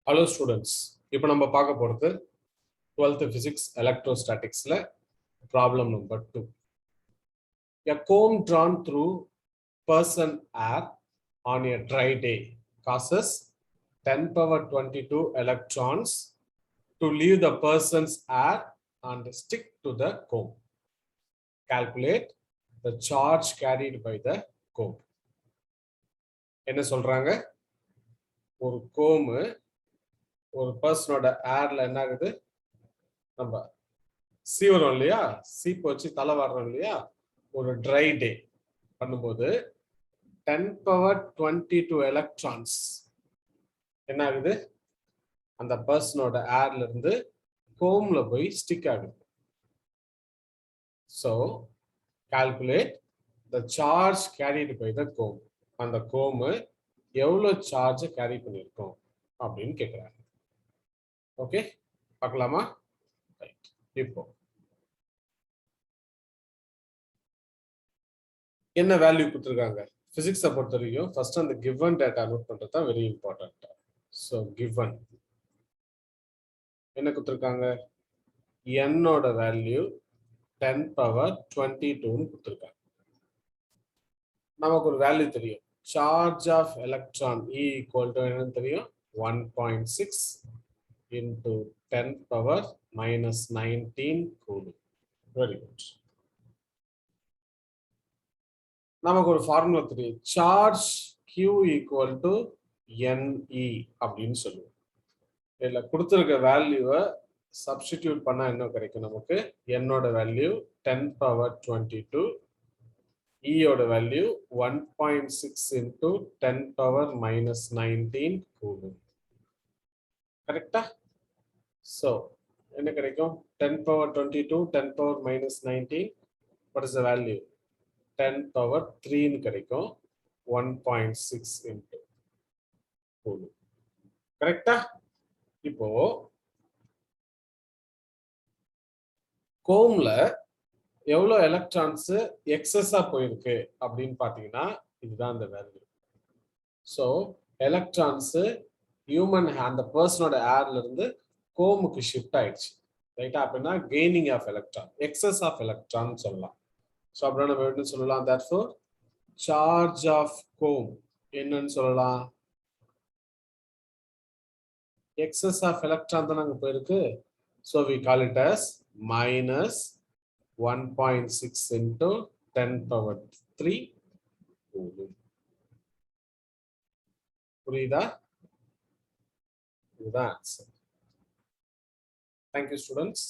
Hello students. இப்போ நம்ம பார்க்க போறது 12th physics electrostaticsல problem number 2. A comb drawn through person air on a dry day causes 10 power 22 electrons to leave the person's air and stick to the comb. Calculate the charge carried by the comb. என்ன சொல்றாங்க? ஒரு comb ஒரு பர்சனோட ஏர்ல என்ன ஆகுது, நம்ம சீவரம் இல்லையா, சீப்பு வச்சு தலை வாடுறோம் இல்லையா, ஒரு ட்ரை டே பண்ணும்போது 10 power 22 எலக்ட்ரான்ஸ் என்ன ஆகுது, அந்த பர்சனோட ஏர்ல இருந்து கோம்ல போய் ஸ்டிக் ஆகுது. So calculate the charge carried by the comb. அந்த கோமு எவ்வளோ சார்ஜ் கேரி பண்ணியிருக்கோம் அப்படின்னு கேட்குறாங்க. ஓகே, பார்க்கலாமா? ரைட். இப்போ என்ன வேல்யூ கொடுத்துருக்காங்க? பிசிக்ஸை பொறுத்த வரைக்கும் ஃபர்ஸ்ட் அந்த கிவன் டேட்டா நோட் பண்றது தான் வெரி இம்பார்ட்டன்ட். ஸோ கிவன் என்ன கொடுத்துருக்காங்க? என்னோட வேல்யூ 10 power 22ன்னு கொடுத்துருக்காங்க. நமக்கு ஒரு வேல்யூ தெரியும், charge of electron E equal to என்னன்னு தெரியும், 1.6 into 10 power minus 19 coulomb. Very good. நமக்கு ஒரு ஃபார்முலா தெரியும், charge Q equal to NE அப்படின்னு சொல்லுவோம். இதில் கொடுத்துருக்க வேல்யூவை சப்ஸ்டிடியூட் பண்ணா என்ன கிடைக்கும் நமக்கு? என்னோட வேல்யூ 10 power 22, ஈயோட value 1.6 into 10 power minus 19 coulomb. கரெக்டா? ஸோ என்ன கிடைக்கும்? 10 power 22, 10 power minus 19, what is the value? 10 power 3ன்னு கிடைக்கும். 1.6 into கூலும். கரெக்டா? இப்போ கோம்ல எவ்வளோ எலக்ட்ரான்ஸ் எக்ஸஸா போயிருக்கு அப்படின்னு பார்த்தீங்கன்னா இதுதான் அந்த வேல்யூ. ஸோ எலக்ட்ரான்ஸ் ஹியூமன் அந்த பர்சனோட ஏர்ல இருந்து கோமுக்கு ஷிஃப்ட் ஆயிடுச்சு. ரைட்டா? அப்படின்னா gaining of electron, excess of electron சொல்லலாம். ஸோ அப்படின்னா நம்ம என்ன சொல்லலாம்? therefore சார்ஜ் ஆஃப் கோம் என்னன்னு சொல்லலாம்? எக்ஸஸ் ஆஃப் எலக்ட்ரான் தான் அங்கே போயிருக்கு. So we call it as minus 1.6 into 10 power 3 coulomb. புரியுதா? இதுதான் ஆன்சர். Thank you students.